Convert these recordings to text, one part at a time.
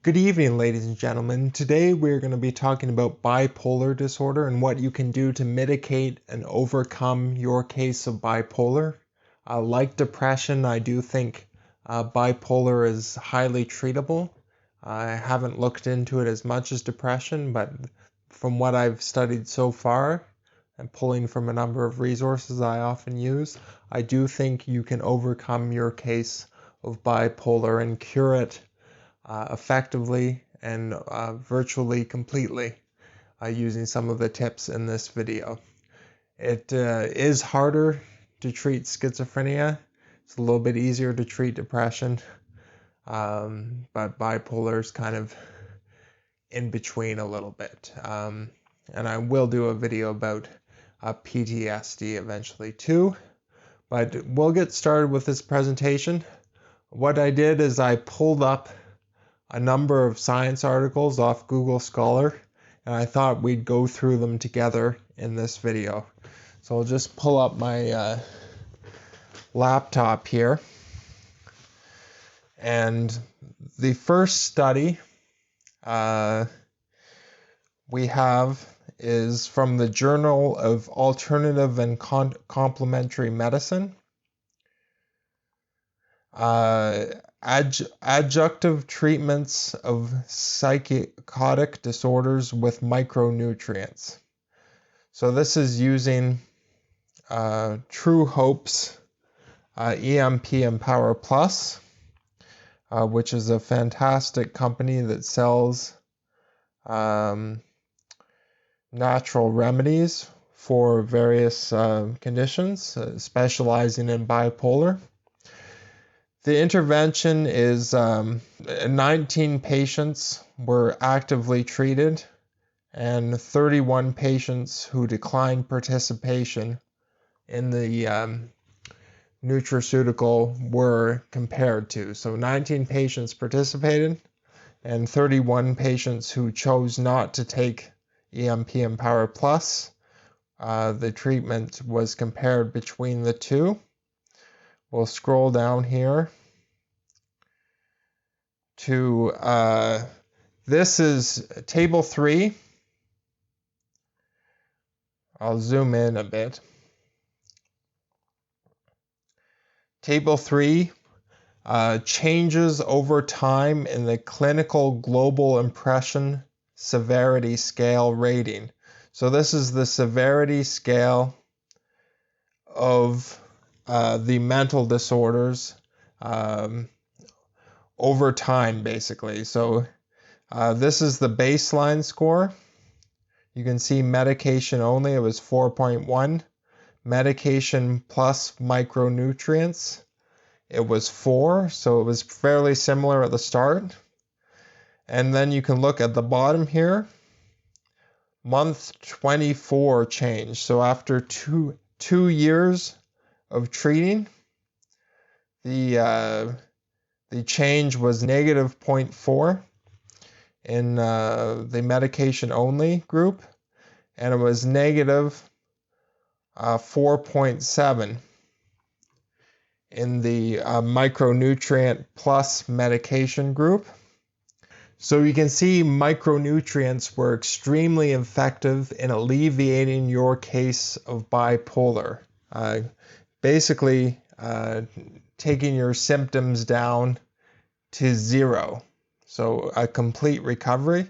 Good evening, ladies and gentlemen. Today we're going to be talking about bipolar disorder and what you can do to mitigate and overcome your case of bipolar. Like depression, I do think bipolar is highly treatable. I haven't looked into it as much as depression, but from what I've studied so far and pulling from a number of resources I often use, I do think you can overcome your case of bipolar and cure it effectively and virtually completely using some of the tips in this video. It is harder to treat schizophrenia. It's a little bit easier to treat depression, but bipolar is kind of in between a little bit. And I will do a video about PTSD eventually too. But we'll get started with this presentation. What I did is I pulled up a number of science articles off Google Scholar, and I thought we'd go through them together in this video. So I'll just pull up my laptop here. And the first study we have is from the Journal of Alternative and Complementary Medicine. Adjunctive treatments of psychotic disorders with micronutrients. So this is using TrueHope's EMP Empower Plus, which is a fantastic company that sells natural remedies for various conditions, specializing in bipolar. The intervention is 19 patients were actively treated and 31 patients who declined participation in the nutraceutical were compared to. So 19 patients participated and 31 patients who chose not to take EMP Empower Plus. The treatment was compared between the two. We'll scroll down here to, this is table 3. I'll zoom in a bit. Table 3, changes over time in the Clinical Global Impression Severity Scale rating. So this is the severity scale of the mental disorders over time, basically. So this is the baseline score. You can see medication only, it was 4.1. Medication plus micronutrients, it was 4. So it was fairly similar at the start. And then you can look at the bottom here, month 24 change. So after two years of treating, the change was negative 0.4 in the medication only group, and it was negative 4.7 in the micronutrient plus medication group. So you can see micronutrients were extremely effective in alleviating your case of bipolar. Basically, taking your symptoms down to 0. So a complete recovery.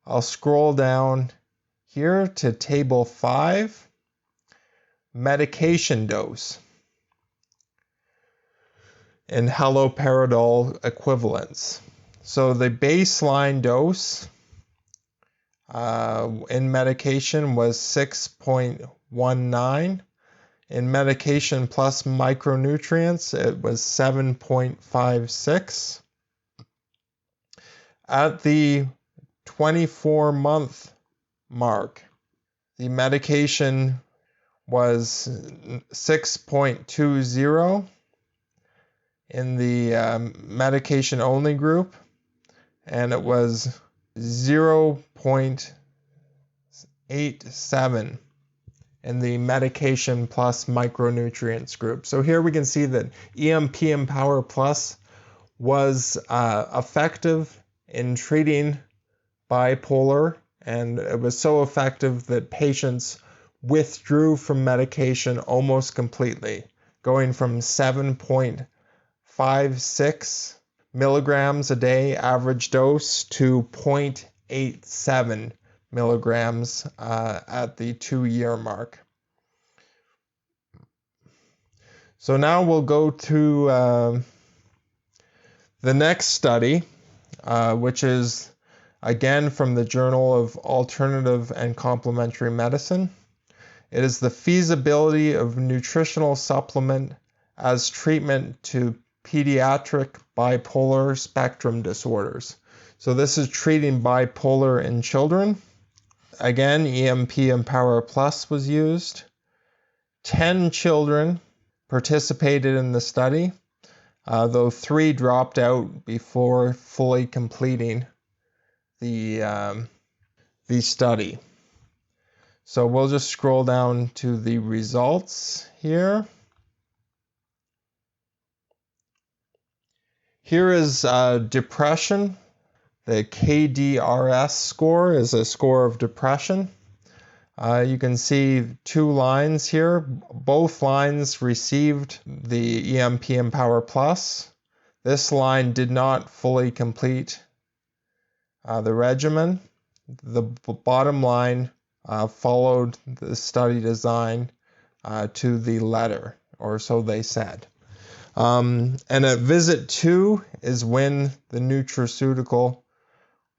I'll scroll down here to table 5, medication dose and haloperidol equivalents. So the baseline dose in medication was 6.19. In medication plus micronutrients, it was 7.56. At the 24-month mark, the medication was 6.20 in the medication-only group, and it was 0.87 in the medication plus micronutrients group. So here we can see that EMP Empower Plus was effective in treating bipolar, and it was so effective that patients withdrew from medication almost completely, going from 7.56 milligrams a day average dose to 0.87 milligrams at the 2-year mark. So now we'll go to the next study, which is again from the Journal of Alternative and Complementary Medicine. It is the feasibility of nutritional supplement as treatment to pediatric bipolar spectrum disorders. So this is treating bipolar in children. Again, EMP Empower Plus was used. 10 children participated in the study, though 3 dropped out before fully completing the study. So we'll just scroll down to the results here. Here is depression. The KDRS score is a score of depression. You can see 2 lines here. Both lines received the EMP Empower Plus. This line did not fully complete the regimen. The bottom line followed the study design to the letter, or so they said. And at visit 2 is when the nutraceutical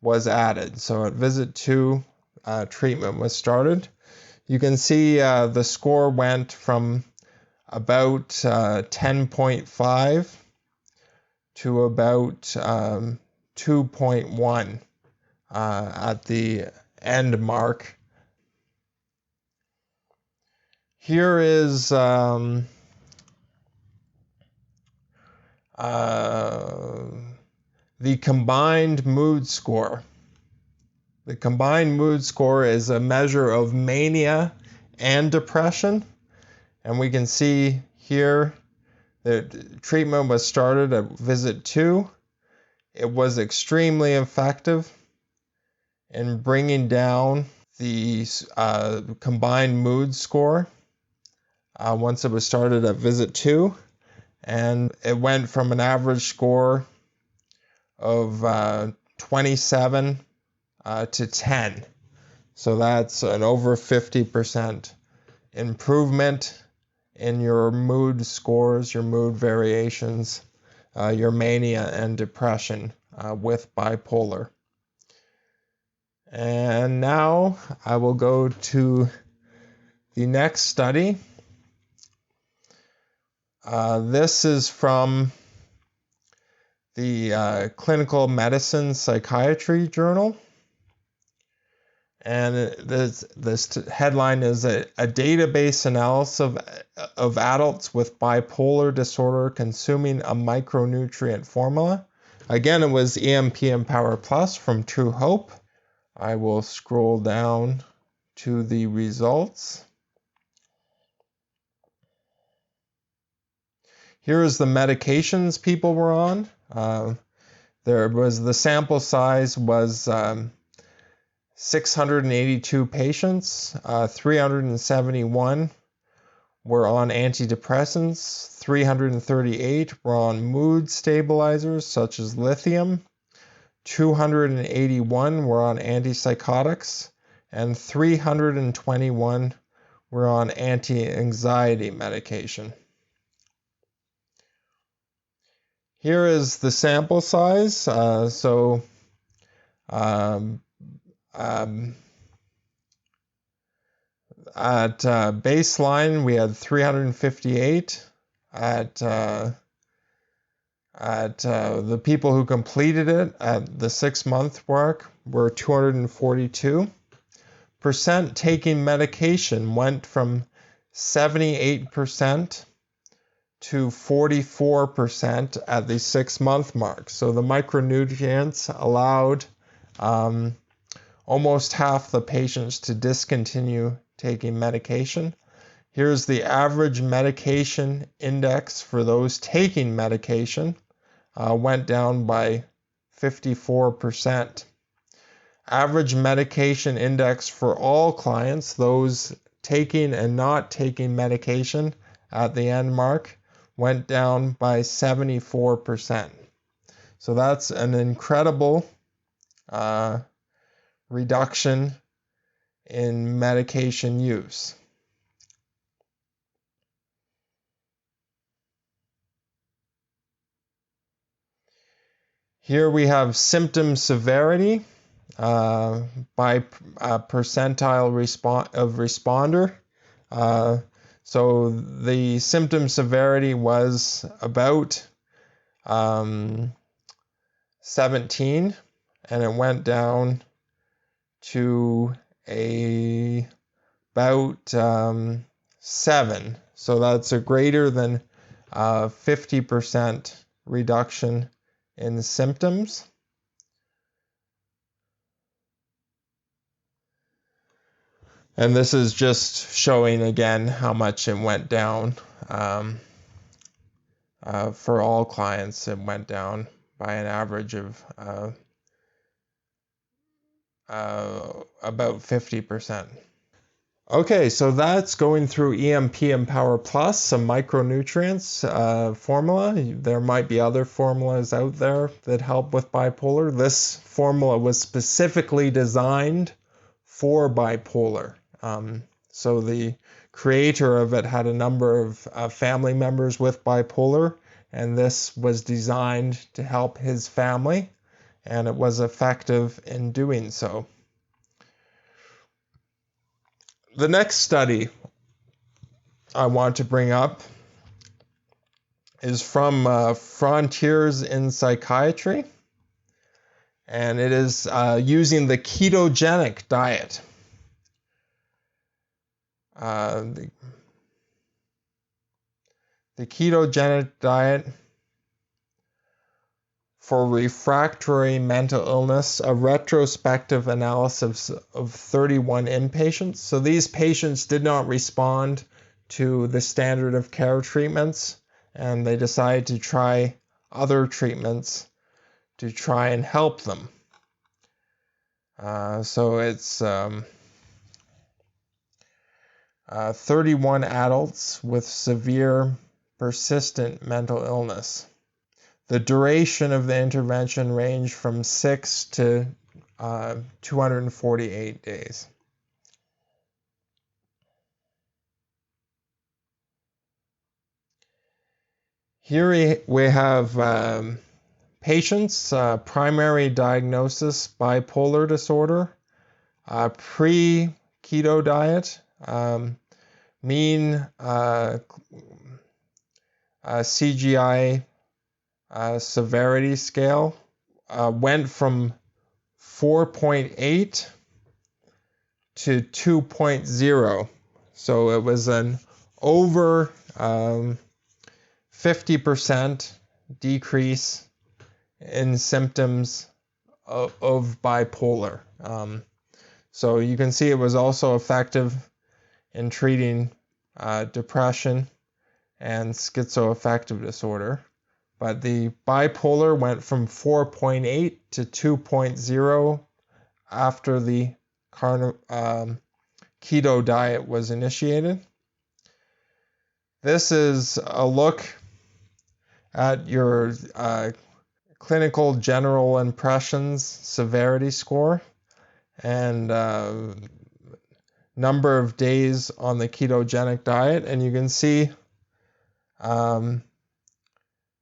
was added. So at visit 2, treatment was started. You can see the score went from about 10.5 to about 2.1 at the end mark. Here is the combined mood score. The combined mood score is a measure of mania and depression. And we can see here that treatment was started at visit 2. It was extremely effective in bringing down the combined mood score once it was started at visit 2. And it went from an average score of 27 to 10. So that's an over 50% improvement in your mood scores, your mood variations, your mania and depression with bipolar. And now I will go to the next study. This is from the Clinical Medicine Psychiatry Journal. And this headline is a database analysis of adults with bipolar disorder consuming a micronutrient formula. Again, it was EMP Empower Plus from TrueHope. I will scroll down to the results. Here is the medications people were on. The sample size was 682 patients. 371 were on antidepressants. 338 were on mood stabilizers such as lithium. 281 were on antipsychotics, and 321 were on anti-anxiety medication. Here is the sample size. At baseline, we had 358. At the people who completed it at the 6-month mark were 242. Percent taking medication went from 78% to 44% at the 6-month mark. So the micronutrients allowed almost half the patients to discontinue taking medication. Here's the average medication index for those taking medication. Went down by 54%. Average medication index for all clients, those taking and not taking medication at the end mark, went down by 74%. So that's an incredible reduction in medication use. Here we have symptom severity by percentile of responder. So the symptom severity was about 17, and it went down to about 7. So that's a greater than 50% reduction in symptoms. And this is just showing again how much it went down. For all clients, it went down by an average of about 50%. Okay, so that's going through EMP Empower Plus, some micronutrients formula. There might be other formulas out there that help with bipolar. This formula was specifically designed for bipolar. So the creator of it had a number of family members with bipolar, and this was designed to help his family, and it was effective in doing so. The next study I want to bring up is from Frontiers in Psychiatry, and it is using the ketogenic diet. The ketogenic diet for refractory mental illness, a retrospective analysis of 31 inpatients. So these patients did not respond to the standard of care treatments, and they decided to try other treatments to try and help them. So it's 31 adults with severe persistent mental illness. The duration of the intervention ranged from 6 to 248 days. Here we have patients, primary diagnosis, bipolar disorder, pre-keto diet, mean CGI severity scale went from 4.8 to 2.0. So it was an over 50% decrease in symptoms of bipolar. So you can see it was also effective in treating depression and schizoaffective disorder. But the bipolar went from 4.8 to 2.0 after the keto diet was initiated. This is a look at your clinical general impressions severity score and number of days on the ketogenic diet, and you can see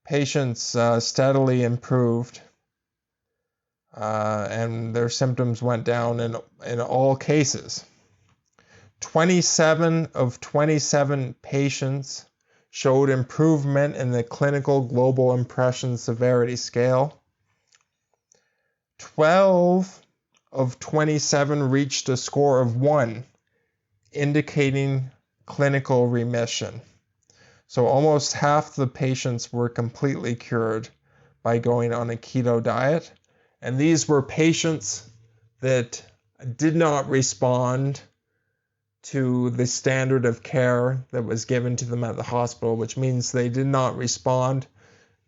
patients steadily improved and their symptoms went down in all cases. 27 of 27 patients showed improvement in the clinical global impression severity scale. 12 of 27 reached a score of 1, indicating clinical remission. So almost half the patients were completely cured by going on a keto diet. And these were patients that did not respond to the standard of care that was given to them at the hospital, which means they did not respond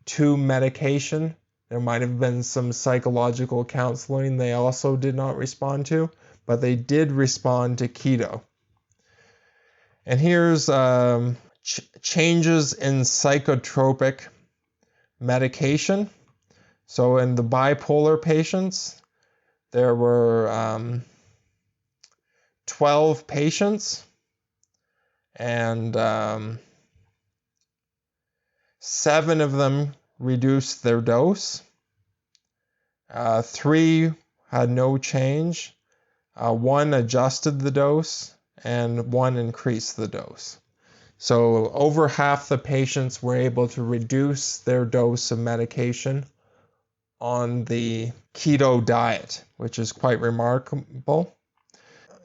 to medication. There might have been some psychological counseling they also did not respond to, but they did respond to keto. And here's changes in psychotropic medication. So in the bipolar patients, there were 12 patients, and 7 of them reduced their dose. 3 had no change. 1 adjusted the dose, and 1 increased the dose. So over half the patients were able to reduce their dose of medication on the keto diet, which is quite remarkable.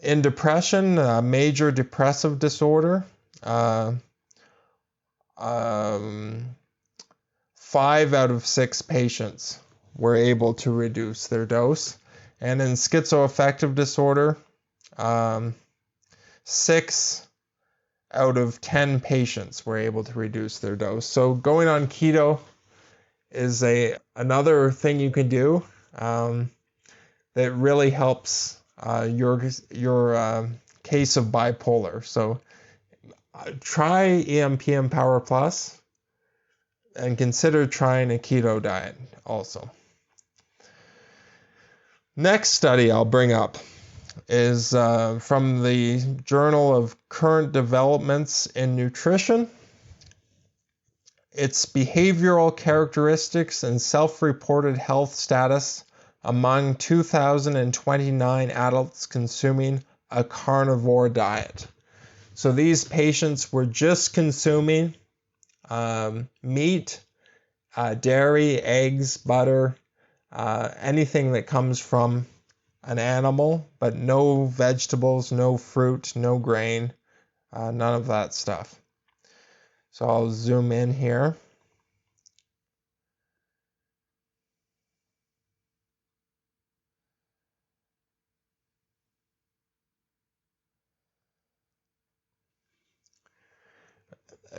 In depression, major depressive disorder, 5 out of 6 patients were able to reduce their dose. And in schizoaffective disorder, 6 out of 10 patients were able to reduce their dose. So going on keto is another thing you can do that really helps your case of bipolar. So try EMPM Power Plus and consider trying a keto diet also. Next study I'll bring up is from the Journal of Current Developments in Nutrition. It's behavioral characteristics and self-reported health status among 2,029 adults consuming a carnivore diet. So these patients were just consuming meat, dairy, eggs, butter, anything that comes from an animal, but no vegetables, no fruit, no grain, none of that stuff. So I'll zoom in here.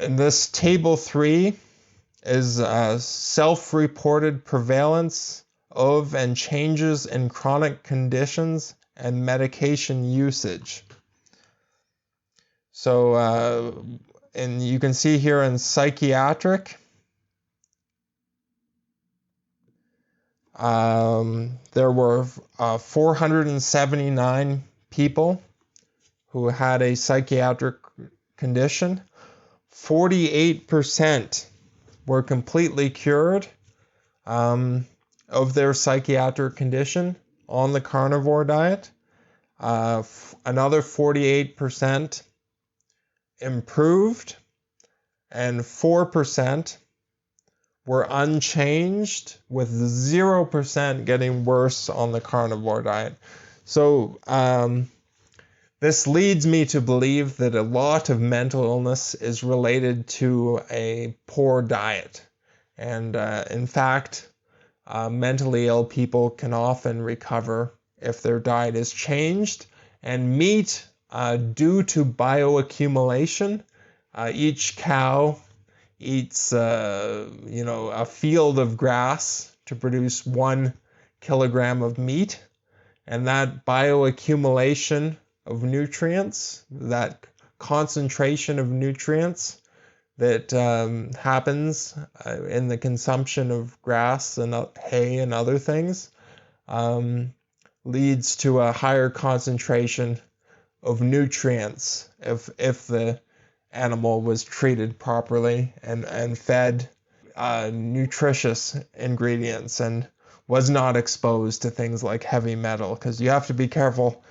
And this table 3 is self-reported prevalence of and changes in chronic conditions and medication usage. So, and you can see here in psychiatric, there were 479 people who had a psychiatric condition. 48% were completely cured of their psychiatric condition on the carnivore diet. Another 48% improved, and 4% were unchanged, with 0% getting worse on the carnivore diet. So this leads me to believe that a lot of mental illness is related to a poor diet. And in fact, mentally ill people can often recover if their diet is changed. And meat, due to bioaccumulation, each cow eats a field of grass to produce 1 kilogram of meat. And that bioaccumulation of nutrients, that concentration of nutrients that happens in the consumption of grass and hay and other things, leads to a higher concentration of nutrients if the animal was treated properly and fed nutritious ingredients and was not exposed to things like heavy metal, because you have to be careful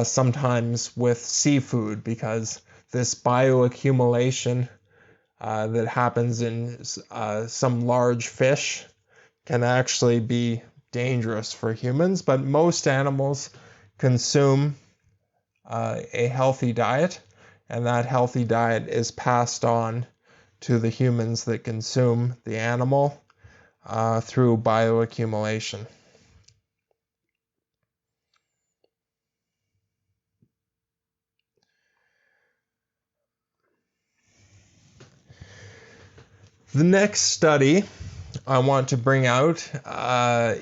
sometimes with seafood, because this bioaccumulation that happens in some large fish can actually be dangerous for humans. But most animals consume a healthy diet, and that healthy diet is passed on to the humans that consume the animal through bioaccumulation. The next study I want to bring out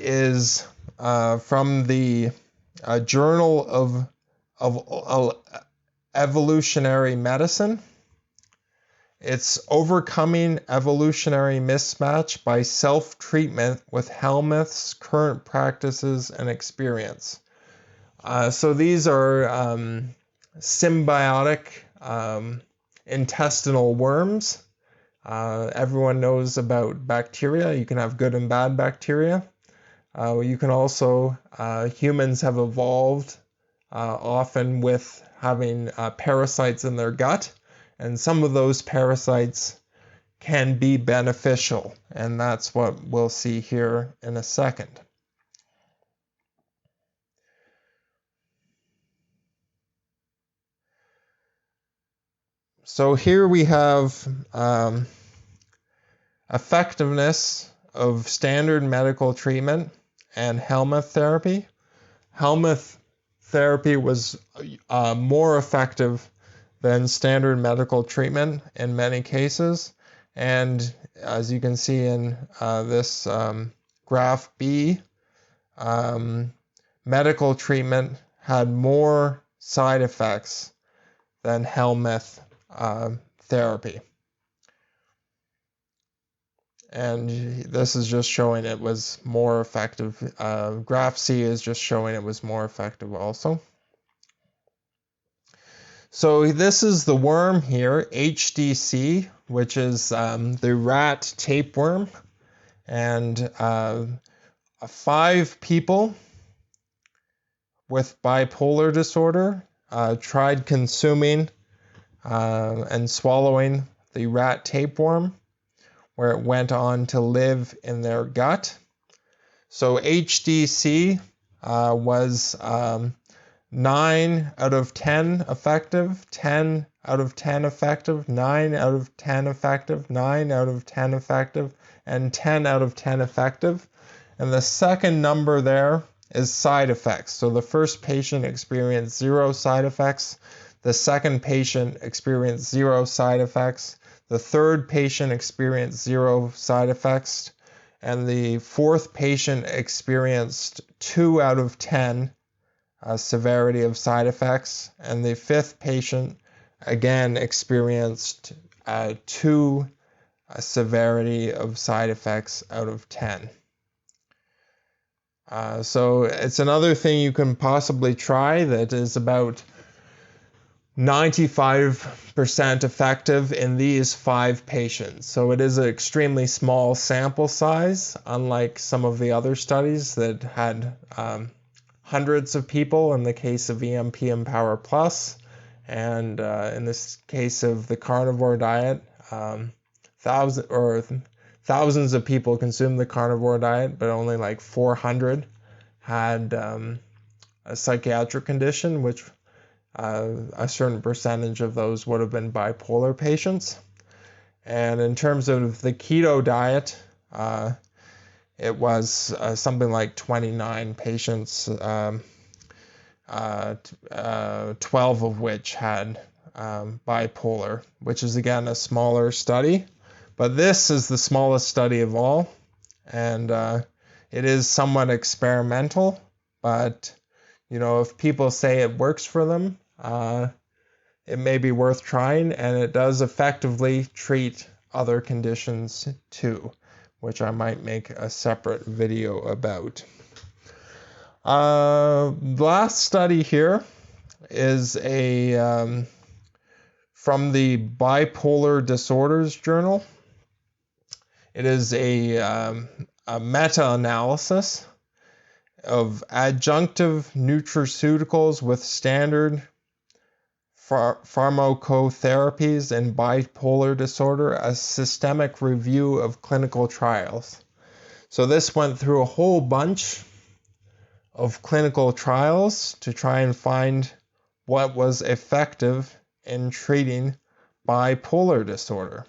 is from the Journal of Evolutionary Medicine. It's Overcoming Evolutionary Mismatch by Self-Treatment with Helminths, Current Practices and Experience. So these are symbiotic intestinal worms. Everyone knows about bacteria. You can have good and bad bacteria. You can also, humans have evolved often with having parasites in their gut, and some of those parasites can be beneficial, and that's what we'll see here in a second. So here we have effectiveness of standard medical treatment and Helminth therapy. Helminth therapy was more effective than standard medical treatment in many cases. And as you can see in this graph B, medical treatment had more side effects than Helminth therapy. And this is just showing it was more effective. Graph C is just showing it was more effective also. So this is the worm here, HDC, which is the rat tapeworm. And 5 people with bipolar disorder tried consuming and swallowing the rat tapeworm, where it went on to live in their gut. So HDC was 9 out of 10 effective, 10 out of 10 effective, 9 out of 10 effective, 9 out of 10 effective, and 10 out of 10 effective. And the second number there is side effects. So the first patient experienced 0 side effects. The second patient experienced 0 side effects. The third patient experienced 0 side effects. And the fourth patient experienced 2 out of 10 severity of side effects. And the fifth patient again experienced 2 severity of side effects out of 10. So it's another thing you can possibly try that is about 95% effective in these 5 patients. So it is an extremely small sample size, unlike some of the other studies that had hundreds of people in the case of EMP Empower Plus, and in this case of the carnivore diet, thousands of people consumed the carnivore diet, but only like 400 had a psychiatric condition, which a certain percentage of those would have been bipolar patients. And in terms of the keto diet, it was something like 29 patients, 12 of which had bipolar, which is again a smaller study. But this is the smallest study of all, and it is somewhat experimental, but if people say it works for them, it may be worth trying, and it does effectively treat other conditions too, which I might make a separate video about. The last study here is from the Bipolar Disorders Journal. It is a meta-analysis of adjunctive nutraceuticals with standard pharmacotherapies in bipolar disorder, a systemic review of clinical trials. So this went through a whole bunch of clinical trials to try and find what was effective in treating bipolar disorder.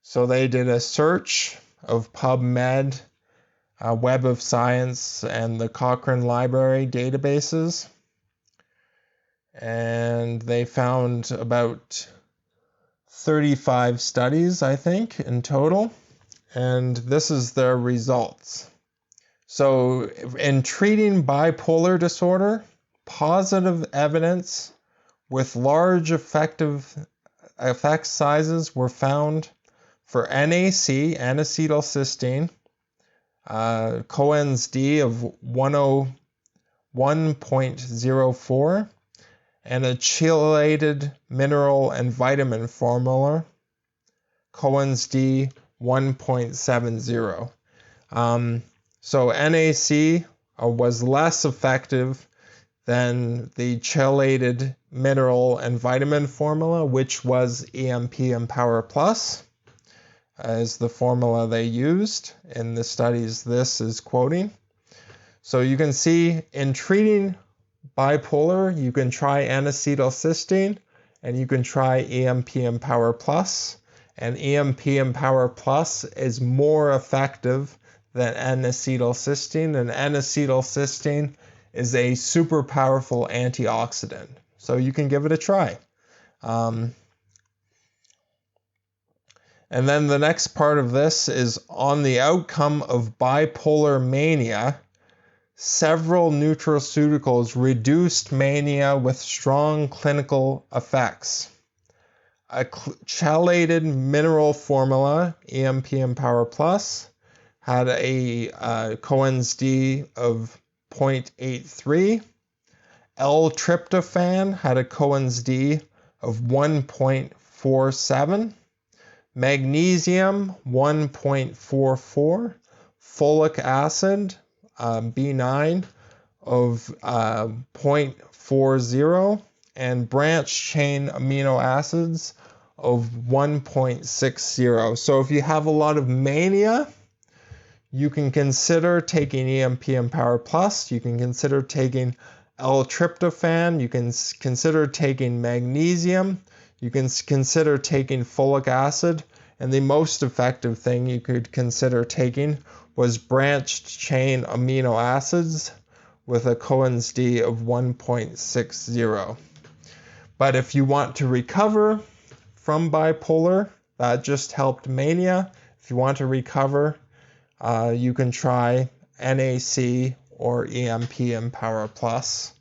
So they did a search of PubMed, Web of Science, and the Cochrane Library databases, and they found about 35 studies, I think, in total, and this is their results. So in treating bipolar disorder, positive evidence with large effect sizes were found for NAC, N-acetylcysteine, Cohen's D of 101.04, and a chelated mineral and vitamin formula, Cohen's D 1.70. So NAC was less effective than the chelated mineral and vitamin formula, which was EMP Empower Plus, is the formula they used in the studies this is quoting. So you can see in treating bipolar, you can try N-acetylcysteine and you can try EMP Empower Plus. And EMP Empower Plus is more effective than N-acetylcysteine, and N-acetylcysteine is a super powerful antioxidant. So you can give it a try. And then the next part of this is on the outcome of bipolar mania. Several nutraceuticals reduced mania with strong clinical effects. A chelated mineral formula, EMP Empower Plus, had a Cohen's D of 0.83. L-tryptophan had a Cohen's D of 1.47. Magnesium 1.44. Folic acid B9 of 0.40, and branched chain amino acids of 1.60. So if you have a lot of mania, you can consider taking EMP Empower Plus, you can consider taking L-tryptophan, you can consider taking magnesium, you can consider taking folic acid, and the most effective thing you could consider taking was branched chain amino acids with a Cohen's D of 1.60. But if you want to recover from bipolar, that just helped mania. If you want to recover, you can try NAC or EMP Empower Plus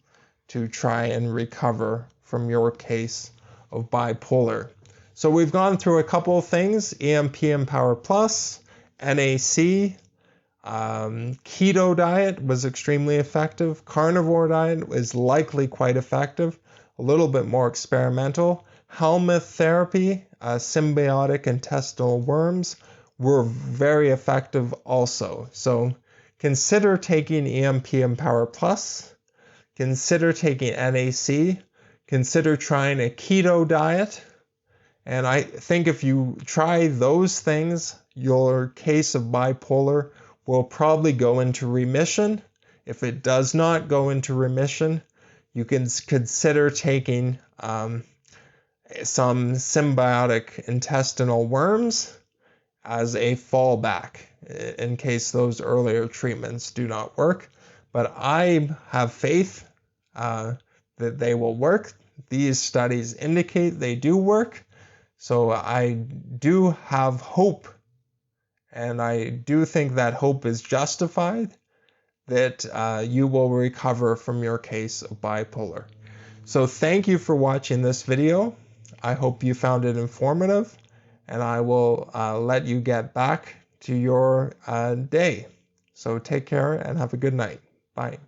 to try and recover from your case of bipolar. So we've gone through a couple of things: EMP Empower Plus, NAC, keto diet was extremely effective. Carnivore diet is likely quite effective, a little bit more experimental. Helminth therapy, symbiotic intestinal worms, were very effective also. So consider taking EMP Empower Plus, consider taking NAC, consider trying a keto diet, and I think if you try those things, your case of bipolar will probably go into remission. If it does not go into remission, you can consider taking some symbiotic intestinal worms as a fallback in case those earlier treatments do not work. But I have faith that they will work. These studies indicate they do work. So I do have hope, and I do think that hope is justified, that you will recover from your case of bipolar. So thank you for watching this video. I hope you found it informative, and I will let you get back to your day. So take care and have a good night. Bye.